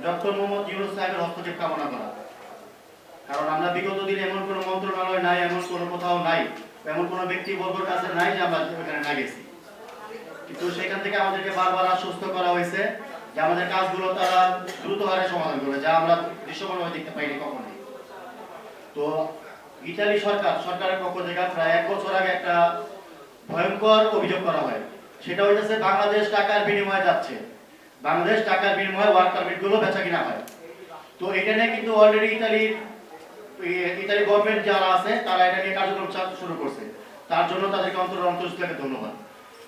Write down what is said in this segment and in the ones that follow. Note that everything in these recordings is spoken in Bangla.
ডক্টর মোহাম্মদ ইউনূস সাহেবের হস্তক্ষেপ কামনা করা। কারণ আমরা বিগত দিনে এমন কোনো মন্ত্রণালয় নাই, এমন কোনো কোথাও নাই, এমন কোনো ব্যক্তিবর্গের কাছে নাই যে আমরা ওখানে না গেছি। কিন্তু সেখান থেকে আমাদেরকে বারবার আশ্বস্ত করা হয়েছে যে আমাদের কাজগুলো তারা দ্রুত হারে সমাধান করবে, যা আমরা দৃশ্যমানভাবে দেখতে পাইনি কখনোই। তো ইতালি সরকারের পক্ষ থেকে প্রায় 1 বছর আগে একটা ভয়ঙ্কর অভিযোগ করা হয়। সেটা হইতেছে বাংলাদেশ টাকার বিনিময়ে যাচ্ছে, বাংলাদেশ টাকার বিনিময়ে ওয়ার্ক পারমিট গুলো বেচা কিনা হয়। তো এটা নিয়ে কিন্তু অলরেডি ইতালি গভর্নমেন্ট যারা আছে তারা এটা নিয়ে কার্যক্রম শুরু করছে। তার জন্য তাদেরকে অন্তরস্থ ধন্যবাদ।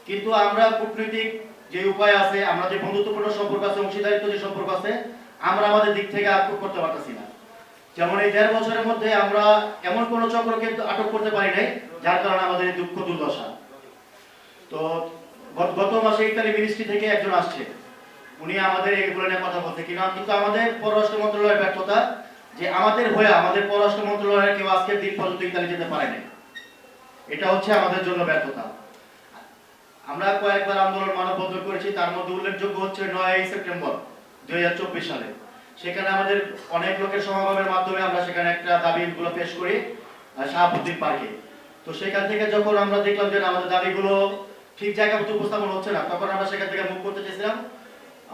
কিন্তু আমরা কূটনৈতিক যে উপায় আছে, আমরা যে বন্ধুত্বপূর্ণ সম্পর্ক আছে, অংশীদারিত্ব যে সম্পর্ক আছে, আমরা আমাদের দিক থেকে আটক করতে পারতেছি না। যেমন এই 1.5 বছরের মধ্যে আমরা এমন কোন চক্রকে আটক করতে পারি নাই যার কারণে আমাদের এই দুঃখ দুর্দশা। তো গত মাসে ইতালি মিনিস্ট্রি থেকে একজন আসছে, উনি আমাদের এগুলো নিয়ে কথা বলতে কিনা, কিন্তু আমাদের পররাষ্ট্র মন্ত্রণালয়ের ব্যর্থতা যে আমাদের পররাষ্ট্র মন্ত্রণালয়ের কেউ আজকের দিন পর্যন্ত ইতালি যেতে পারে নাই। এটা হচ্ছে আমাদের জন্য ব্যর্থতা। আমরা কয়েকবার আন্দোলন মানববন্ধন করেছি, তার মধ্যে উল্লেখযোগ্য হচ্ছে 9 সেপ্টেম্বর 2024 সালে। সেখানে আমাদের অনেক লোকের সমাগমের মাধ্যমে আমরা সেখানে একটা দাবিগুলো পেশ করি শাহাবুদ্দিন পার্কে। তো সেখান থেকে যখন আমরা দেখলাম যে আমাদের দাবিগুলো ঠিক জায়গা মতো উপস্থাপন হচ্ছে না, তখন আমরা সেখান থেকে মুখ করতে চেয়েছিলাম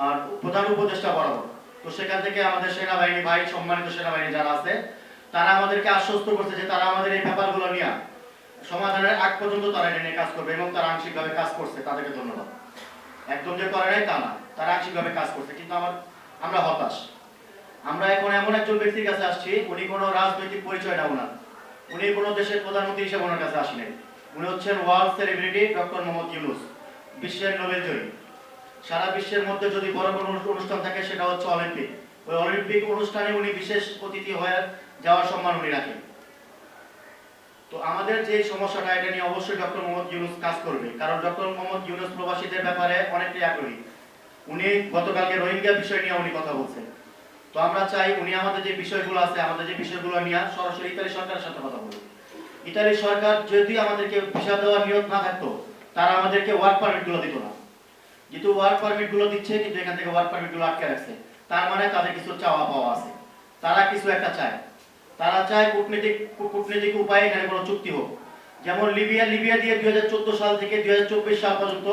আর প্রধান উপদেষ্টা বরাবর। তো সেখান থেকে আমাদের সেনাবাহিনী ভাই, সম্মানিত সেনাবাহিনী যারা আছে, তারা আমাদেরকে আশ্বস্ত করছে যে তারা আমাদের এই ব্যাপারগুলো নিয়ে সমাধানের আগ পর্যন্ত তারা এটা নিয়ে কাজ করবে, এবং তারা আংশিকভাবে কাজ করছে। তাদেরকে ধন্যবাদ। একদম যে করে নাই তা না, তারা আংশিকভাবে কাজ করছে। কিন্তু আমরা হতাশ। আমরা এখন এমন একজন ব্যক্তির কাছে আসছি, উনি কোনো রাজনৈতিক পরিচয় না ওনার, উনি কোনো দেশের প্রধানমন্ত্রী হিসেবে ওনার কাছে আসি নাই। উনি হচ্ছেন world celebrity doctor Mohammad Yunus, বিশ্বের নোবেল জয়ী। সারা বিশ্বের মধ্যে যদি বড় কোনো অনুষ্ঠান থাকে সেটা হচ্ছে অলিম্পিক। ওই অলিম্পিক অনুষ্ঠানে উনি বিশেষ অতিথি হয়ে যাওয়ার সম্মান উনি রাখেন। তো আমাদের যে সমস্যাটা, এটা নিয়ে অবশ্যই ডক্টর মোহাম্মদ ইউনূস কাজ করবে, কারণ ডক্টর মোহাম্মদ ইউনূস প্রবাসীদের ব্যাপারে অনেকটাই আগ্রহী। উনি গতকালকে রোহিঙ্গা বিষয় নিয়ে উনি কথা বলছেন। তো আমরা চাই উনি আমাদের যে বিষয়গুলো আছে, আমাদের যে বিষয়গুলো নিয়ে সরাসরি ইতালি সরকারের সাথে কথা বলুন। ইতালি সরকার যদি আমাদেরকে ভিসা দেওয়ার নিয়ত না থাকতো, তারা আমাদেরকে ওয়ার্ক পারমিট গুলো দিত না। যেহেতু ওয়ার্ক পারমিট গুলো দিচ্ছে, কিন্তু এখান থেকে ওয়ার্ক পারমিট গুলো আটকে রাখছে, তার মানে তাদের কিছু চাওয়া পাওয়া আছে, তারা কিছু একটা চায়। তারা চায় কূটনৈতিক উপায়ে এখানে কোনো চুক্তি হোক। যেমন লিবিয়া দিয়ে 2014 সাল থেকে 2024 সাল পর্যন্ত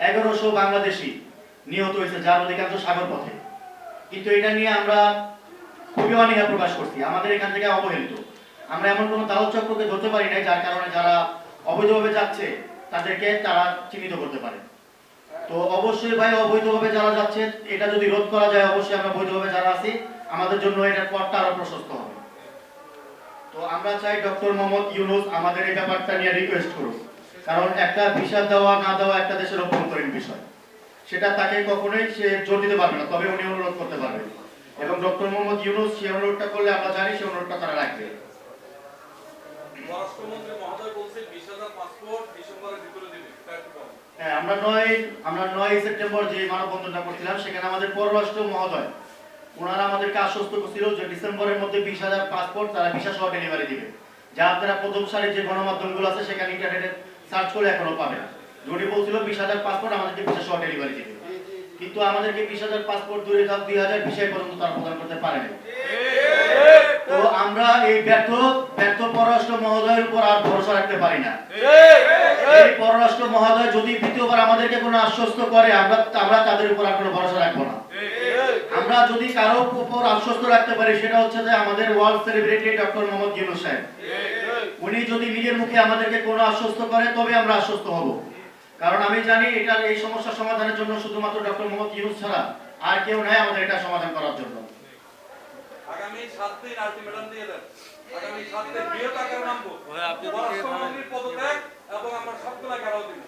1100 বাংলাদেশি নিহত হয়েছে, যার অধিকাংশ সাগর পথে। কিন্তু এটা নিয়ে আমরা খুবই অনীহা প্রকাশ করছি, আমাদের এখান থেকে অবহেলিত। আমরা এমন কোনো দালাল চক্রকে ধরতে পারি নাই যার কারণে যারা অবৈধভাবে যাচ্ছে তাদেরকে তারা চিহ্নিত করতে পারে। তো অবশ্যই ভাই, অবৈধভাবে যারা যাচ্ছে এটা যদি রোধ করা যায়, অবশ্যই আমরা বৈধভাবে যারা আছি আমাদের জন্য এটার পথটা আরো প্রশস্ত হবে। তো আমরা চাই ডক্টর মোহাম্মদ ইউনূস আমাদের এই ব্যাপারটা নিয়ে রিকোয়েস্ট করুন, কারণ একটা ভিসা দেওয়া না দেওয়া একটা দেশের অভ্যন্তরীণ বিষয়, সেটা তাকে কখনোই সে জোর দিতে পারবে না, তবে উনি অনুরোধ করতে পারবেন। এবং ডক্টর মোহাম্মদ ইউনূস সে অনুরোধটা করলে আমরা জানি সে অনুরোধটা তারা রাখবে। পররাষ্ট্রমন্ত্রী মহোদয় বলছেন 20,000 পাসপোর্ট ডিসেম্বরের ভিতরে দিবেন। হ্যাঁ, আমরা 9 সেপ্টেম্বর যে মানববন্ধনটা করছিলাম, সেখানে আমাদের পররাষ্ট্র মহোদয় ওনারা আমাদেরকে আশ্বস্ত করেছিল যে ডিসেম্বরের মধ্যে 20,000 পাসপোর্ট তারা ভিসা সহ ডেলিভারি দিবে। যা আপনারা প্রথম সারির যে গণমাধ্যমগুলো আছে সেখানে ইন্টারনেটে সার্চ করে এখনো পাবেন। উনি বলছিল 20,000 পাসপোর্ট আমাদেরকে ভিসা সহ ডেলিভারি দিবে, কিন্তু আমাদেরকে 20,000 পাসপোর্ট 2,000 ভিসায় পর্যন্ত তারা প্রদান করতে পারেনি। তো আমরা এই ব্যর্থ পররাষ্ট্র মহোদয়ের উপর আর ভরসা রাখতে পারি না। এই পররাষ্ট্র মহোদয় যদি দ্বিতীয়বার আমাদেরকে কোনো আশ্বস্ত করে, আমরা তাদের উপর আর কোনো ভরসা রাখবো না। আমরা যদি কারো উপর আশ্বস্ত রাখতে পারি, সেটা হচ্ছে যে আমাদের world celebrity doctor Mohammad Yunus সাহেব। উনি যদি নিজের মুখে আমাদেরকে কোনো আশ্বস্ত করে, তবে আমরা আশ্বস্ত হব। কারণ আমি জানি এই সমস্যা সমাধানের জন্য শুধুমাত্র ডক্টর মোহাম্মদ ইউনূস ছাড়া আর কেউ নাই আমাদের এটা সমাধান করার জন্য। আগামী 7 দিন আলটিমেটাম দিয়ে দেন। আগামী 7 দিন বৃহৎ আকারে নামবো। পররাষ্ট্রমন্ত্রীর পদত্যাগ এবং আমরা সবগুলা ঘেরাও দিব।